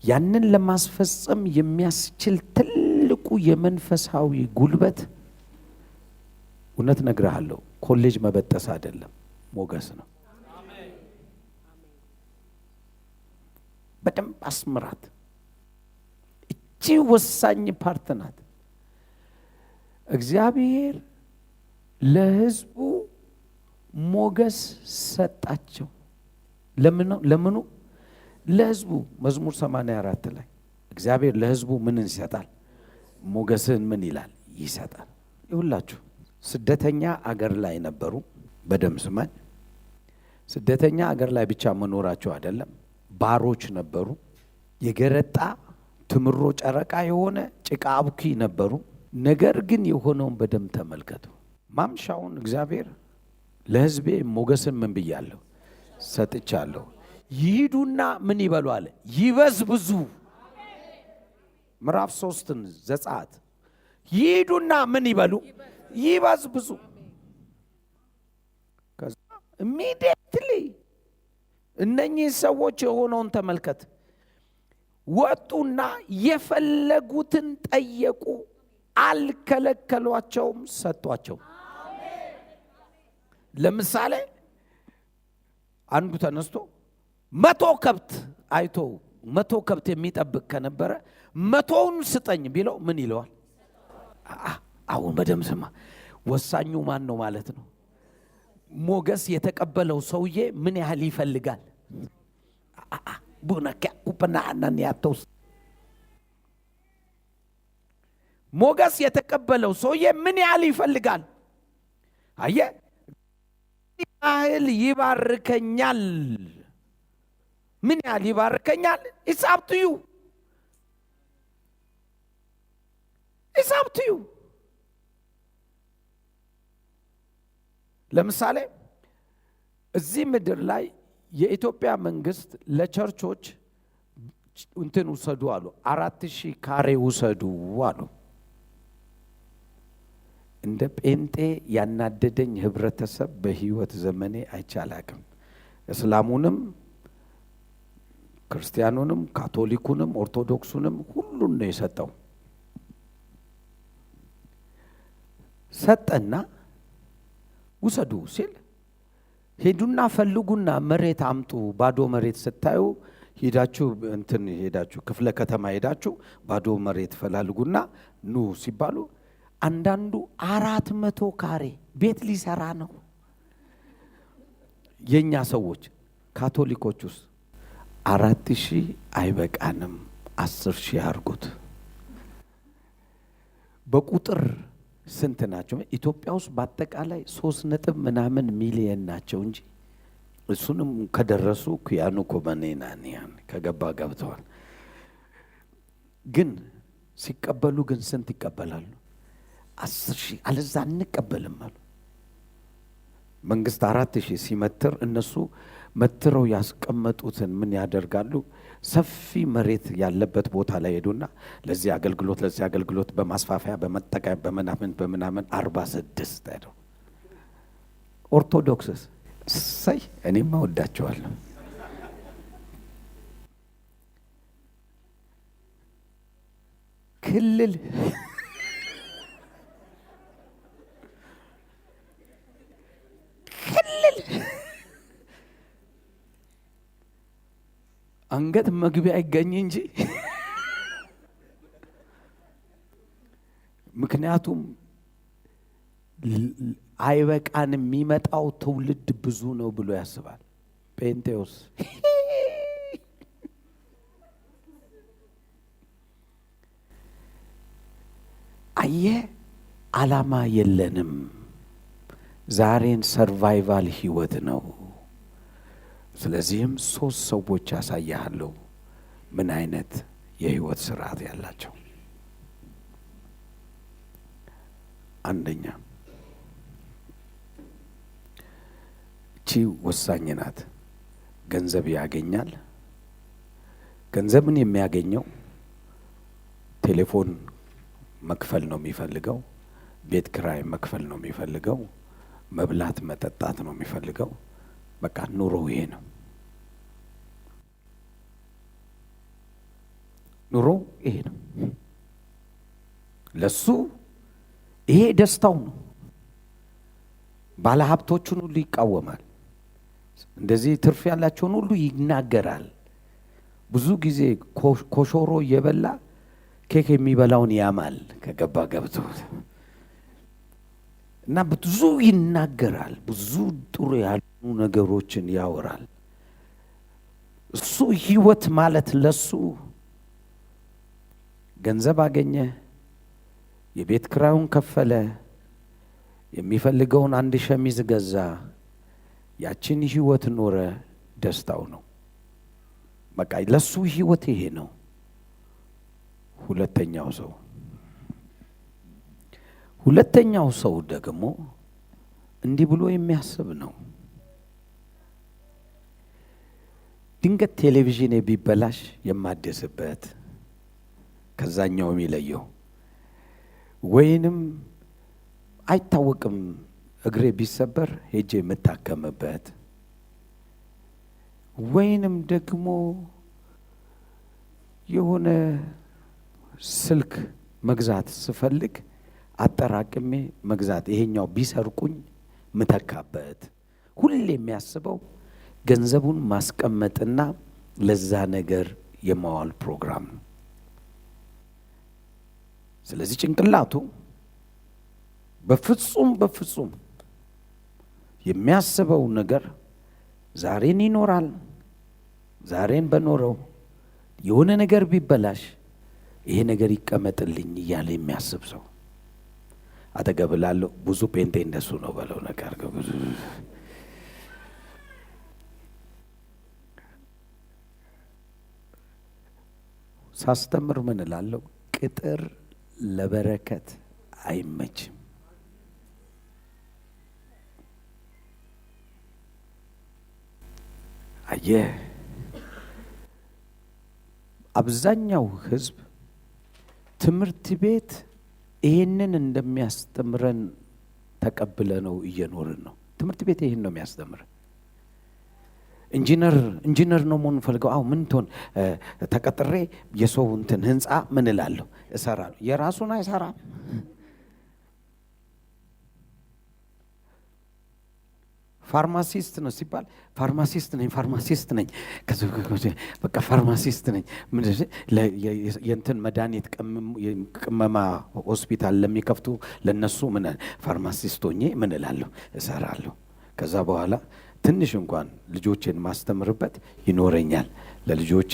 ያንን ለማስፈጸም የሚያስችል ትልቁ የመንፈሳዊ ጉልበት እውነት ነግርሃለሁ፣ ኮሌጅ መበጠስ አይደለም፣ ሞገስ ነው። በደንብ አስምራት። እቺ ወሳኝ ፓርት ናት። እግዚአብሔር ለሕዝቡ ሞገስ ሰጣቸው። ለምኑ? ለሕዝቡ። መዝሙር 84 ላይ እግዚአብሔር ለሕዝቡ ምንን ይሰጣል? ሞገስን ምን ይላል? ይሰጣል። ይሁላችሁ ስደተኛ አገር ላይ ነበሩ። በደም ስማኝ። ስደተኛ አገር ላይ ብቻ መኖራቸው አይደለም፣ ባሮች ነበሩ። የገረጣ ትምሮ ጨረቃ የሆነ ጭቃ አቡኪ ነበሩ። ነገር ግን የሆነውን በደም ተመልከቱ። ማምሻውን እግዚአብሔር ለሕዝቤ ሞገስን ምን ብያለሁ? ሰጥቻለሁ። ይሂዱና ምን ይበሉ አለ? ይበዝብዙ። ምዕራፍ 3 ዘጸአት። ይሂዱና ምን ይበሉ? ይበዝብዙ። ከዛ ኢሚዲየትሊ እነኚህ ሰዎች የሆነውን ተመልከት። ወጡና የፈለጉትን ጠየቁ፣ አልከለከሏቸውም፣ ሰጧቸው። ለምሳሌ አንዱ ተነስቶ 100 ከብት አይቶ 100 ከብት የሚጠብቅ ከነበረ 100ውን ስጠኝ ቢለው ምን ይለዋል? አሁን በደም ስማ። ወሳኙ ማን ነው ማለት ነው? ሞገስ የተቀበለው ሰውዬ ምን ያህል ይፈልጋል? ሞገስ የተቀበለው ሰውዬ ምን ያህል ይፈልጋል? አየ ያህል ይባርከኛል። ምን ያህል ይባርከኛል? It's up to you. It's up to you. ለምሳሌ እዚህ ምድር ላይ የኢትዮጵያ መንግስት ለቸርቾች እንትን ውሰዱ አሉ። 4000 ካሬ ውሰዱ አሉ። እንደ ጴንጤ ያናደደኝ ህብረተሰብ በህይወት ዘመኔ አይቻላቅም። እስላሙንም፣ ክርስቲያኑንም፣ ካቶሊኩንም፣ ኦርቶዶክሱንም ሁሉን ነው የሰጠው። ሰጠና ውሰዱ ሲል ሄዱና ፈልጉና መሬት አምጡ። ባዶ መሬት ስታዩ ሄዳችሁ ክፍለ ከተማ ሄዳችሁ ባዶ መሬት ፈላልጉና ኑ ሲባሉ አንዳንዱ 400 ካሬ ቤት ሊሰራ ነው። የኛ ሰዎች ካቶሊኮቹስ 4000 አይበቃንም 10,000 አርጉት። በቁጥር ስንት ናቸው? ኢትዮጵያ ውስጥ በአጠቃላይ 3 ሚሊዮን ናቸው እንጂ እሱንም ከደረሱ ኩያኑ ኮመኔናኒያን ከገባ ገብተዋል። ግን ሲቀበሉ ግን ስንት ይቀበላሉ? 10,000 አለዛ እንቀበልም አሉ። መንግስት 4000 ሲመትር እነሱ መትረው ያስቀመጡትን ምን ያደርጋሉ? ሰፊ መሬት ያለበት ቦታ ላይ ሄዱና ለዚህ አገልግሎት በማስፋፊያ በመጠቀም በምናምን 46 አይደው። ኦርቶዶክስስ ሳይ እኔም ወዳቸዋለሁ። ክልል አንገት መግቢያ አይገኝ እንጂ ምክንያቱም አይበቃን የሚመጣው ትውልድ ብዙ ነው ብሎ ያስባል። ጴንጤዎስ አየ ዓላማ የለንም። ዛሬን ሰርቫይቫል ህይወት ነው። ስለዚህም 3 ሰዎች ያሳያለሁ ምን አይነት የህይወት ስርዓት ያላቸው። አንደኛ እቺ ወሳኝ ናት። ገንዘብ ያገኛል። ገንዘብን የሚያገኘው ቴሌፎን መክፈል ነው የሚፈልገው፣ ቤት ክራይ መክፈል ነው የሚፈልገው፣ መብላት መጠጣት ነው የሚፈልገው። በቃ ኑሮ ይሄ ነው። ኑሮ ይሄ ነው። ለሱ ይሄ ደስታው ነው። ባለሀብቶቹን ሁሉ ይቃወማል። እንደዚህ ትርፍ ያላቸውን ሁሉ ይናገራል። ብዙ ጊዜ ኮሾሮ እየበላ ኬክ የሚበላውን ያማል ከገባ ገብቶ እና ብዙ ይናገራል። ብዙ ጥሩ ያሉ ነገሮችን ያወራል። እሱ ህይወት ማለት ለሱ ገንዘብ አገኘ፣ የቤት ክራዩን ከፈለ፣ የሚፈልገውን አንድ ሸሚዝ ገዛ፣ ያችን ህይወት ኖረ፣ ደስታው ነው። በቃ ለሱ ህይወት ይሄ ነው። ሁለተኛው ሰው ደግሞ እንዲህ ብሎ የሚያስብ ነው። ድንገት ቴሌቪዥን ቢበላሽ የማደስበት ከዛኛው የሚለየው ወይንም አይታወቅም እግሬ ቢሰበር ሄጄ የምታከምበት ወይንም ደግሞ የሆነ ስልክ መግዛት ስፈልግ አጠራቅሜ መግዛት ይሄኛው ቢሰርቁኝ ምተካበት ሁሌ የሚያስበው ገንዘቡን ማስቀመጥና ለዛ ነገር የማዋል ፕሮግራም ነው። ስለዚህ ጭንቅላቱ በፍጹም የሚያስበው ነገር ዛሬን ይኖራል። ዛሬን በኖረው የሆነ ነገር ቢበላሽ ይሄ ነገር ይቀመጥልኝ እያለ የሚያስብ ሰው አጠገብ ላለው ብዙ ጴንጤ እንደሱ ነው በለው ነገር ብዙ ሳስተምር ምን እላለሁ? ቅጥር ለበረከት አይመችም። አየህ፣ አብዛኛው ህዝብ ትምህርት ቤት ይሄንን እንደሚያስተምረን ተቀብለ ነው እየኖርን ነው። ትምህርት ቤት ይሄን ነው የሚያስተምረን። ኢንጂነር ነው መሆን ፈልገው። አው ምን ትሆን ተቀጥሬ የሰው እንትን ህንጻ ምን እላለሁ እሰራለሁ። የራሱን አይሰራም። ፋርማሲስት ነው ሲባል ፋርማሲስት ነኝ በቃ ፋርማሲስት ነኝ። የእንትን መድኃኒት ቅመማ ሆስፒታል ለሚከፍቱ ለነሱ ምን ፋርማሲስት ሆኜ ምን እላለሁ እሰራለሁ። ከዛ በኋላ ትንሽ እንኳን ልጆቼን ማስተምርበት ይኖረኛል። ለልጆቼ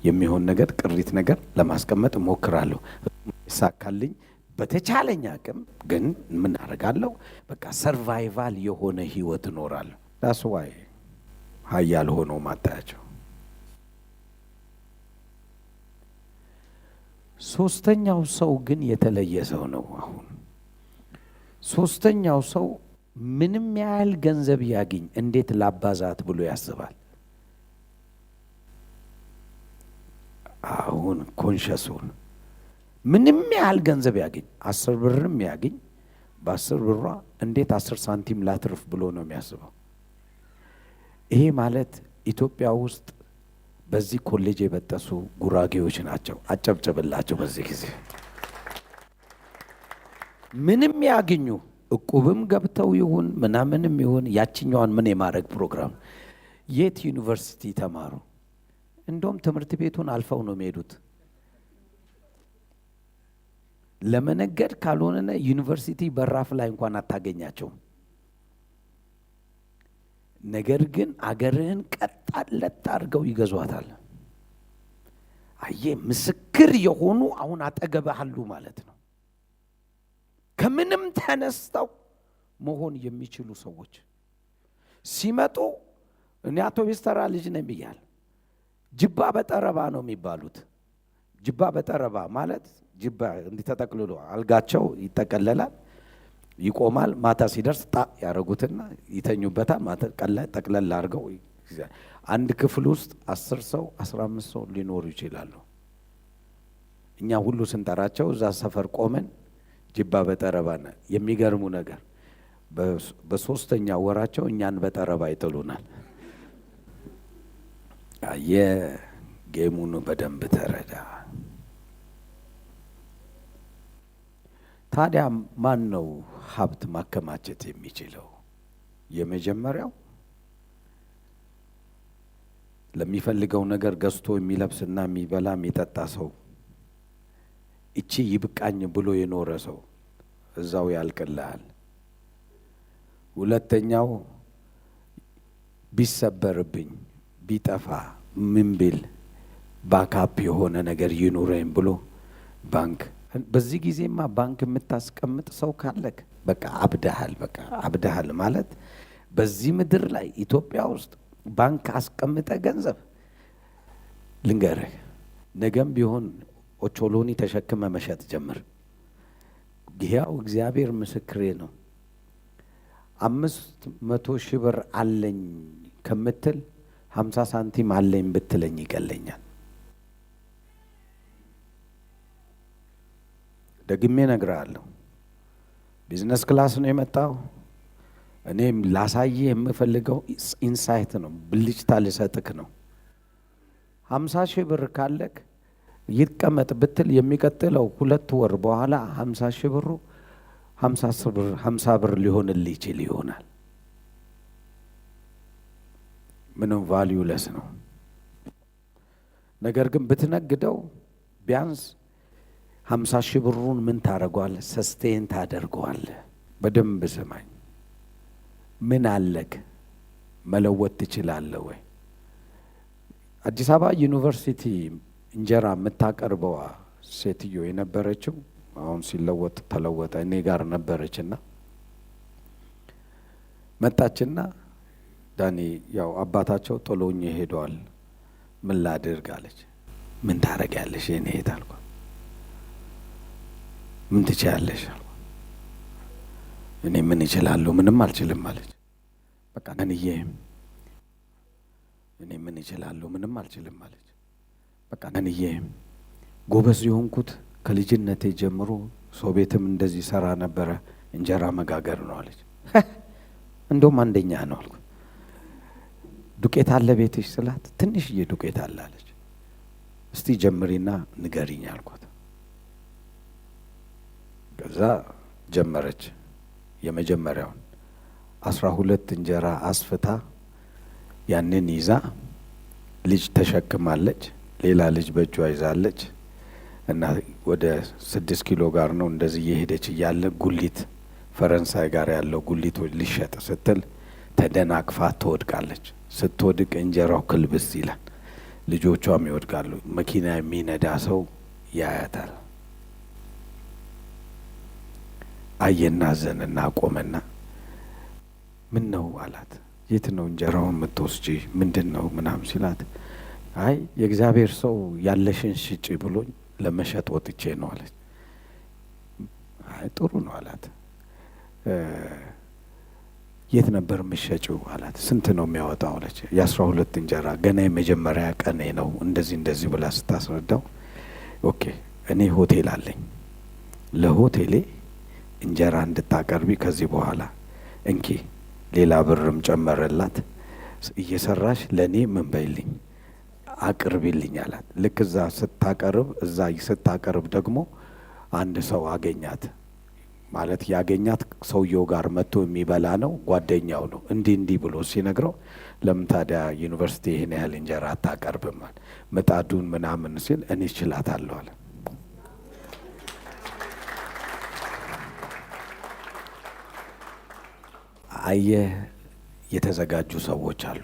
የሚሆን ነገር ቅሪት ነገር ለማስቀመጥ እሞክራለሁ። ይሳካልኝ በተቻለኝ አቅም ግን ምን አደርጋለሁ? በቃ ሰርቫይቫል የሆነ ህይወት እኖራለሁ። ዳስ ዋይ ሀያል ሆኖ ማታያቸው። ሶስተኛው ሰው ግን የተለየ ሰው ነው። አሁን ሶስተኛው ሰው ምንም ያህል ገንዘብ ያገኝ እንዴት ላባዛት ብሎ ያስባል። አሁን ኮንሸሱን ምንም ያህል ገንዘብ ያገኝ 10 ብርም ያገኝ በ10 ብሯ እንዴት 10 ሳንቲም ላትርፍ ብሎ ነው የሚያስበው። ይሄ ማለት ኢትዮጵያ ውስጥ በዚህ ኮሌጅ የበጠሱ ጉራጌዎች ናቸው። አጨብጨብላቸው በዚህ ጊዜ። ምንም ያገኙ እቁብም ገብተው ይሁን ምናምንም ይሁን ያችኛዋን ምን የማድረግ ፕሮግራም የት ዩኒቨርሲቲ ተማሩ? እንደውም ትምህርት ቤቱን አልፈው ነው የሚሄዱት። ለመነገድ ካልሆነ ዩኒቨርሲቲ በራፍ ላይ እንኳን አታገኛቸውም። ነገር ግን አገርህን ቀጣለጥ አድርገው ይገዟታል። አየ ምስክር የሆኑ አሁን አጠገብህ አሉ ማለት ነው። ከምንም ተነስተው መሆን የሚችሉ ሰዎች ሲመጡ እኔ አውቶቡስ ተራ ልጅ ነኝ ብያል። ጅባ በጠረባ ነው የሚባሉት። ጅባ በጠረባ ማለት ጅባ እንዲህ ተጠቅልሎ አልጋቸው ይጠቀለላል፣ ይቆማል። ማታ ሲደርስ ጣ ያረጉትና ይተኙበታል። ማታ ጠቅለል አድርገው አንድ ክፍል ውስጥ 10 ሰው 15 ሰው ሊኖሩ ይችላሉ። እኛ ሁሉ ስንጠራቸው እዛ ሰፈር ቆመን ጅባ በጠረባና የሚገርሙ ነገር በሶስተኛ ወራቸው እኛን በጠረባ ይጥሉናል። የጌሙን በደንብ ተረዳ። ታዲያ ማን ነው ሀብት ማከማቸት የሚችለው? የመጀመሪያው ለሚፈልገው ነገር ገዝቶ የሚለብስና የሚበላ የሚጠጣ ሰው፣ እቺ ይብቃኝ ብሎ የኖረ ሰው እዛው ያልቅልሃል። ሁለተኛው ቢሰበርብኝ ቢጠፋ ምን ቢል ባካፕ የሆነ ነገር ይኑረኝ ብሎ ባንክ። በዚህ ጊዜማ ባንክ የምታስቀምጥ ሰው ካለክ በቃ አብደሃል። በቃ አብደሃል ማለት በዚህ ምድር ላይ ኢትዮጵያ ውስጥ ባንክ አስቀምጠ ገንዘብ ልንገርህ፣ ነገም ቢሆን ኦቾሎኒ ተሸክመ መሸጥ ጀምር። ይሄው እግዚአብሔር ምስክሬ ነው። 500,000 ብር አለኝ ከምትል 50 ሳንቲም አለኝ ብትለኝ ይቀለኛል። ደግሜ እነግርሃለሁ። ቢዝነስ ክላስ ነው የመጣው። እኔም ላሳየህ የምፈልገው ኢንሳይት ነው፣ ብልጭታ ልሰጥክ ነው። 50,000 ብር ካለክ ይቀመጥ ብትል የሚቀጥለው 2 ወር በኋላ 50,000 ብሩ 50 ብር ሊሆንልህ ይችል ይሆናል። ምንም ቫልዩለስ ነው። ነገር ግን ብትነግደው ቢያንስ 50,000 ብሩን ምን ታደርገዋለህ? ሰስቴን ታደርገዋለህ። በደንብ ስማኝ። ምን አለክ? መለወጥ ትችላለህ ወይ? አዲስ አበባ ዩኒቨርሲቲ እንጀራ የምታቀርበዋ ሴትዮ የነበረችው አሁን ሲለወጥ ተለወጠ፣ እኔ ጋር ነበረችና መጣችና ዳኒ ያው አባታቸው ጥሎኝ ሄደዋል፣ ምን ላድርግ አለች። ምን ታረጋለሽ የኔ እህት አልኳት። ምን ትችያለሽ አልኳት። እኔ ምን እችላለሁ? ምንም አልችልም አለች። በቃ ዳንዬ እኔ ምን እችላለሁ? ምንም አልችልም አለች። በቃ ዳንዬ ጎበዝ የሆንኩት ከልጅነቴ ጀምሮ ሰው ቤትም እንደዚህ ሰራ ነበረ፣ እንጀራ መጋገር ነው አለች። እንደውም አንደኛ ነው አልኩ። ዱቄት አለ ቤትሽ ስላት ትንሽዬ ዱቄት አለ አለች። እስቲ ጀምሪና ንገሪኝ አልኳት። ከዛ ጀመረች። የመጀመሪያውን 12 እንጀራ አስፍታ ያንን ይዛ ልጅ ተሸክማለች፣ ሌላ ልጅ በእጇ ይዛለች እና ወደ 6 ኪሎ ጋር ነው እንደዚህ የሄደች እያለ ጉሊት ፈረንሳይ ጋር ያለው ጉሊት ሊሸጥ ስትል ተደናቅፋ ትወድቃለች። ስትወድቅ እንጀራው ክልብስ ይላል፣ ልጆቿም ይወድቃሉ። መኪና የሚነዳ ሰው ያያታል። አየና ዘንና ቆመና ምን ነው አላት። የት ነው እንጀራውን የምትወስጂ? ምንድን ነው ምናምን ሲላት አይ የእግዚአብሔር ሰው ያለሽን ሽጪ ብሎኝ ለመሸጥ ወጥቼ ነው አለች። አይ ጥሩ ነው አላት። የት ነበር የምትሸጪው አላት። ስንት ነው የሚያወጣው አለች። የ12 እንጀራ ገና የመጀመሪያ ቀኔ ነው እንደዚህ ብላ ስታስረዳው ኦኬ እኔ ሆቴል አለኝ፣ ለሆቴሌ እንጀራ እንድታቀርቢ ከዚህ በኋላ እንኪ ሌላ ብርም ጨመረላት። እየሰራሽ ለኔ ምን በይልኝ አቅርቢልኝ አላት። ልክ እዛ ስታቀርብ ደግሞ አንድ ሰው አገኛት። ማለት ያገኛት ሰውየው ጋር መጥቶ የሚበላ ነው፣ ጓደኛው ነው። እንዲህ ብሎ ሲነግረው ለምን ታዲያ ዩኒቨርሲቲ ይሄን ያህል እንጀራ አታቀርብም? ምጣዱን ምናምን ሲል እኔ እችላታለሁ አለ። አየህ የተዘጋጁ ሰዎች አሉ።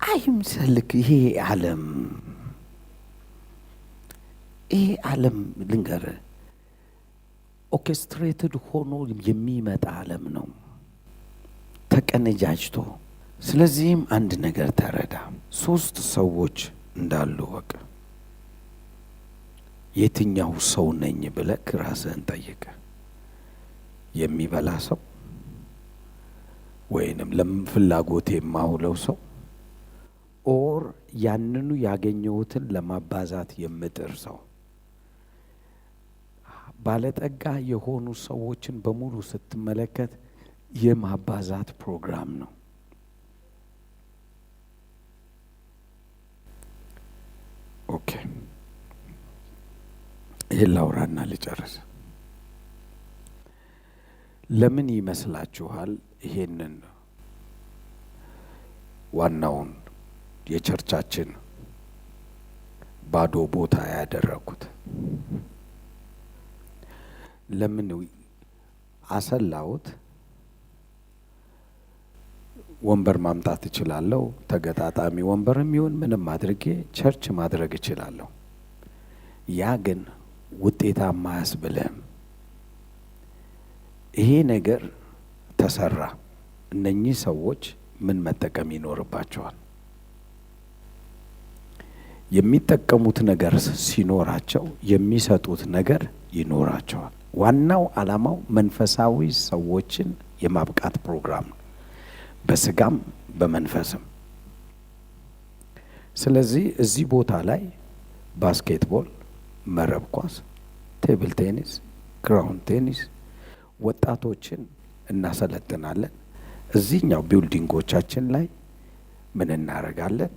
አይምሰልክ ይሄ ዓለም ልንገርህ ኦርኬስትሬትድ ሆኖ የሚመጣ ዓለም ነው፣ ተቀነጃጅቶ። ስለዚህም አንድ ነገር ተረዳ። 3 ሰዎች እንዳሉ ወቅ የትኛው ሰው ነኝ ብለህ ራስህን ጠይቅ። የሚበላ ሰው ወይንም ለፍላጎቴ የማውለው ሰው ኦር ያንኑ ያገኘሁትን ለማባዛት የምጥር ሰው። ባለጠጋ የሆኑ ሰዎችን በሙሉ ስትመለከት የማባዛት ፕሮግራም ነው። ይሄን ላውራና ልጨርስ። ለምን ይመስላችኋል ይሄንን ዋናውን የቸርቻችን ባዶ ቦታ ያደረኩት? ለምን አሰላሁት? ወንበር ማምጣት እችላለሁ፣ ተገጣጣሚ ወንበርም ይሁን ምንም አድርጌ ቸርች ማድረግ እችላለሁ። ያ ግን ውጤታማ አያስብልህም። ይሄ ነገር ተሰራ፣ እነኚህ ሰዎች ምን መጠቀም ይኖርባቸዋል? የሚጠቀሙት ነገር ሲኖራቸው የሚሰጡት ነገር ይኖራቸዋል። ዋናው ዓላማው መንፈሳዊ ሰዎችን የማብቃት ፕሮግራም ነው፣ በስጋም በመንፈስም። ስለዚህ እዚህ ቦታ ላይ ባስኬትቦል፣ መረብ ኳስ፣ ቴብል ቴኒስ፣ ግራውንድ ቴኒስ ወጣቶችን እናሰለጥናለን። እዚህኛው ቢልዲንጎቻችን ላይ ምን እናደርጋለን?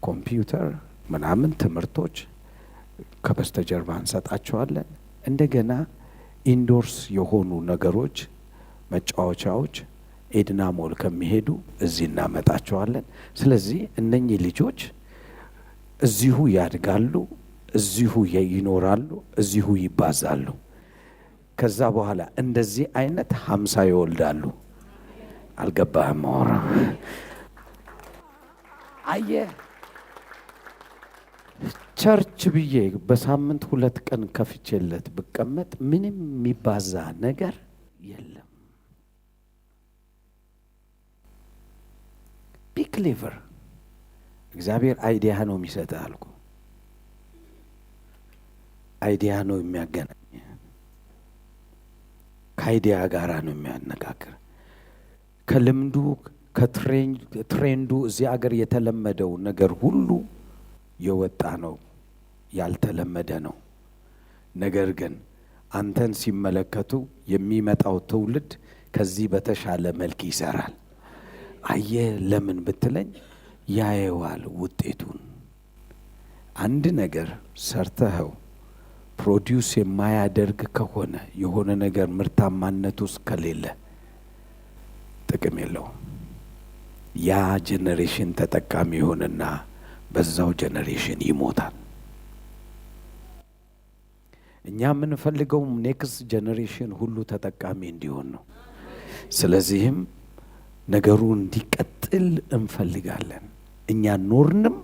ኮምፒውተር ምናምን ትምህርቶች ከበስተጀርባ እንሰጣቸዋለን። እንደገና ኢንዶርስ የሆኑ ነገሮች መጫወቻዎች ኤድና ሞል ከሚሄዱ እዚህ እናመጣቸዋለን። ስለዚህ እነኚህ ልጆች እዚሁ ያድጋሉ፣ እዚሁ ይኖራሉ፣ እዚሁ ይባዛሉ። ከዛ በኋላ እንደዚህ አይነት 50 ይወልዳሉ። አልገባህም? ማወራ አየህ፣ ቸርች ብዬ በሳምንት 2 ቀን ከፍቼለት ብቀመጥ ምንም የሚባዛ ነገር የለም። ቢክሊቨር እግዚአብሔር አይዲያ ነው የሚሰጥህ አልኩ። አይዲያ ነው የሚያገናኝ፣ ከአይዲያ ጋራ ነው የሚያነጋግር። ከልምዱ ከትሬንዱ እዚህ አገር የተለመደው ነገር ሁሉ የወጣ ነው፣ ያልተለመደ ነው። ነገር ግን አንተን ሲመለከቱ የሚመጣው ትውልድ ከዚህ በተሻለ መልክ ይሰራል። አየህ፣ ለምን ብትለኝ ያየዋል ውጤቱን። አንድ ነገር ሰርተኸው ፕሮዲውስ የማያደርግ ከሆነ የሆነ ነገር ምርታማነት ውስጥ ከሌለ ጥቅም የለውም። ያ ጄኔሬሽን ተጠቃሚ ይሆንና በዛው ጄኔሬሽን ይሞታል። እኛ የምንፈልገው ኔክስት ጄኔሬሽን ሁሉ ተጠቃሚ እንዲሆን ነው። ስለዚህም ነገሩ እንዲቀጥል እንፈልጋለን። እኛ ኖርንም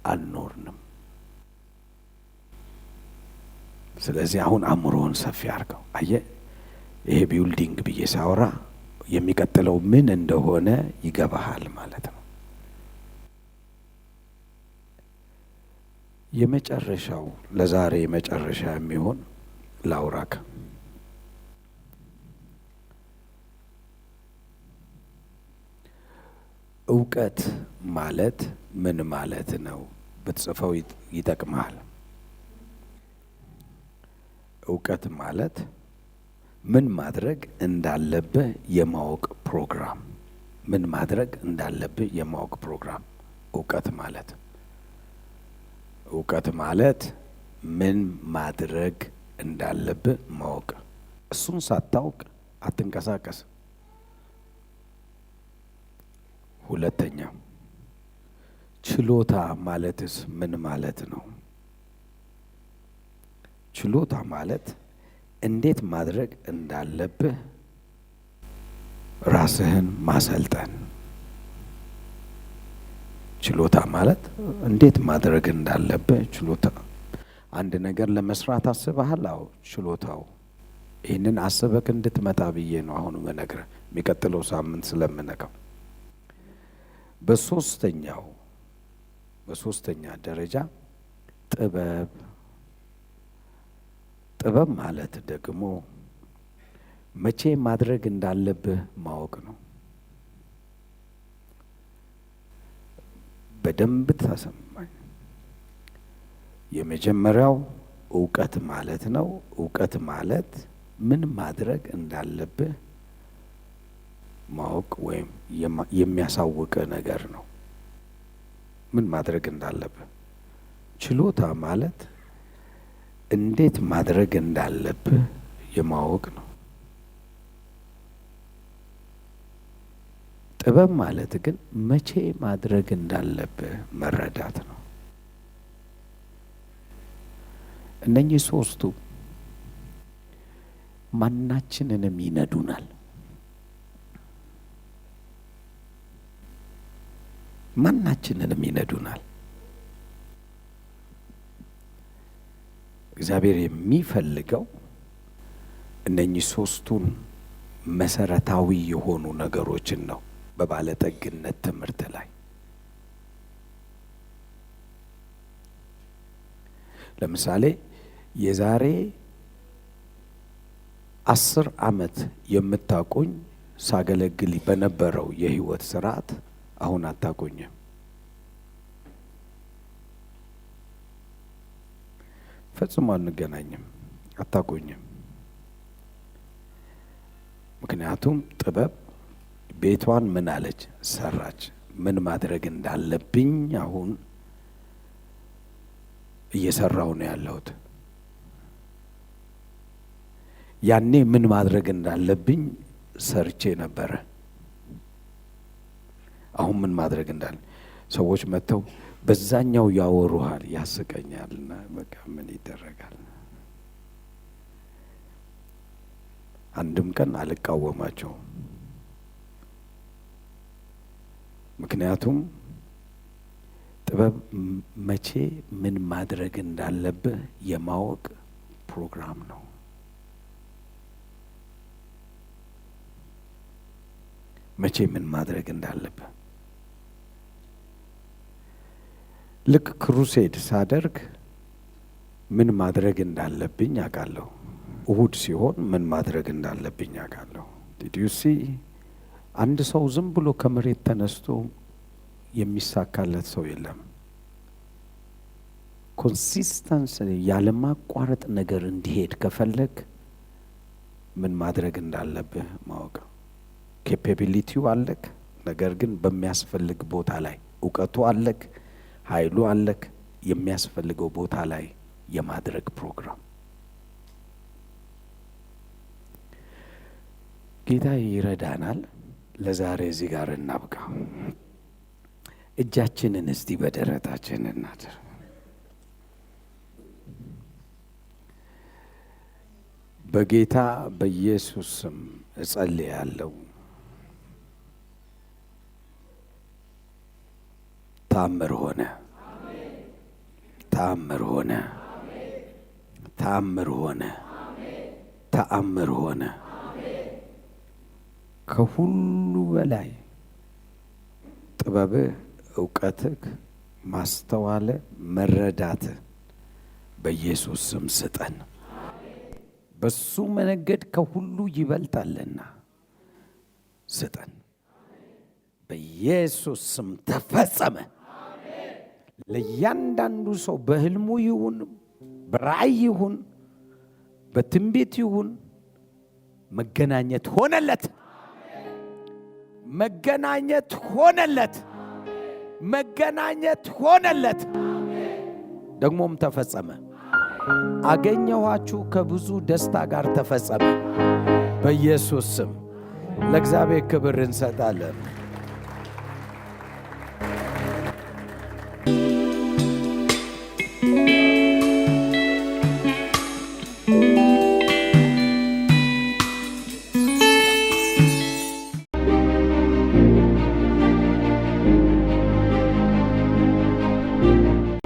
አልኖርንም። ስለዚህ አሁን አእምሮውን ሰፊ አድርገው። አየህ፣ ይሄ ቢልዲንግ ብዬ ሳወራ የሚቀጥለው ምን እንደሆነ ይገባሃል ማለት ነው። የመጨረሻው ለዛሬ መጨረሻ የሚሆን ላውራክ። እውቀት ማለት ምን ማለት ነው ብትጽፈው ይጠቅማል። እውቀት ማለት ምን ማድረግ እንዳለብህ የማወቅ ፕሮግራም። ምን ማድረግ እንዳለብህ የማወቅ ፕሮግራም እውቀት ማለት። እውቀት ማለት ምን ማድረግ እንዳለብህ ማወቅ። እሱን ሳታውቅ አትንቀሳቀስ። ሁለተኛ፣ ችሎታ ማለትስ ምን ማለት ነው? ችሎታ ማለት እንዴት ማድረግ እንዳለብህ ራስህን ማሰልጠን። ችሎታ ማለት እንዴት ማድረግ እንዳለብህ ችሎታ። አንድ ነገር ለመስራት አስበሃል? አዎ፣ ችሎታው ይህንን አስበክ እንድትመጣ ብዬ ነው አሁን መነግርህ፣ የሚቀጥለው ሳምንት ስለምነካው። በሶስተኛ ደረጃ ጥበብ። ጥበብ ማለት ደግሞ መቼ ማድረግ እንዳለብህ ማወቅ ነው። በደንብ ተሰማኝ። የመጀመሪያው እውቀት ማለት ነው። እውቀት ማለት ምን ማድረግ እንዳለብህ ማወቅ ወይም የሚያሳውቅ ነገር ነው። ምን ማድረግ እንዳለብህ። ችሎታ ማለት እንዴት ማድረግ እንዳለብህ የማወቅ ነው። ጥበብ ማለት ግን መቼ ማድረግ እንዳለብህ መረዳት ነው። እነኚህ ሶስቱ ማናችንንም ይነዱናል። ማናችንንም ይነዱናል። እግዚአብሔር የሚፈልገው እነኚህ ሶስቱን መሰረታዊ የሆኑ ነገሮችን ነው። በባለጠግነት ትምህርት ላይ ለምሳሌ የዛሬ 10 ዓመት የምታቆኝ ሳገለግል በነበረው የህይወት ስርዓት አሁን አታቆኝም። ፈጽሞ አንገናኝም፣ አታቆኝም። ምክንያቱም ጥበብ ቤቷን ምን አለች? ሰራች። ምን ማድረግ እንዳለብኝ አሁን እየሰራው ነው ያለሁት። ያኔ ምን ማድረግ እንዳለብኝ ሰርቼ ነበረ። አሁን ምን ማድረግ እንዳለ ሰዎች መጥተው በዛኛው ያወሩሃል፣ ያስቀኛልና በቃ ምን ይደረጋል። አንድም ቀን አልቃወማቸውም። ምክንያቱም ጥበብ መቼ ምን ማድረግ እንዳለብህ የማወቅ ፕሮግራም ነው። መቼ ምን ማድረግ እንዳለብህ ልክ ክሩሴድ ሳደርግ ምን ማድረግ እንዳለብኝ አውቃለሁ። እሁድ ሲሆን ምን ማድረግ እንዳለብኝ አውቃለሁ። Did you see? አንድ ሰው ዝም ብሎ ከመሬት ተነስቶ የሚሳካለት ሰው የለም። ኮንሲስተንስ ያለማቋረጥ ነገር እንዲሄድ ከፈለግ ምን ማድረግ እንዳለብህ ማወቅ። ኬፓቢሊቲው አለክ፣ ነገር ግን በሚያስፈልግ ቦታ ላይ ዕውቀቱ አለክ፣ ኃይሉ አለክ፣ የሚያስፈልገው ቦታ ላይ የማድረግ ፕሮግራም። ጌታ ይረዳናል። ለዛሬ እዚህ ጋር እናብቃ። እጃችንን እስቲ በደረታችን እናድር። በጌታ በኢየሱስ ስም እጸልያለሁ። ተአምር ሆነ፣ ተአምር ሆነ፣ ተአምር ሆነ፣ ተአምር ሆነ። ከሁሉ በላይ ጥበብህ፣ ዕውቀትህ፣ ማስተዋልህ፣ መረዳትህ በኢየሱስ ስም ስጠን። በሱ መንገድ ከሁሉ ይበልጣልና ስጠን። በኢየሱስ ስም ተፈጸመ። ለእያንዳንዱ ሰው በህልሙ ይሁን በራእይ ይሁን በትንቢት ይሁን መገናኘት ሆነለት። መገናኘት ሆነለት። መገናኘት ሆነለት። ደግሞም ተፈጸመ። አገኘኋችሁ ከብዙ ደስታ ጋር ተፈጸመ። በኢየሱስ ስም ለእግዚአብሔር ክብር እንሰጣለን።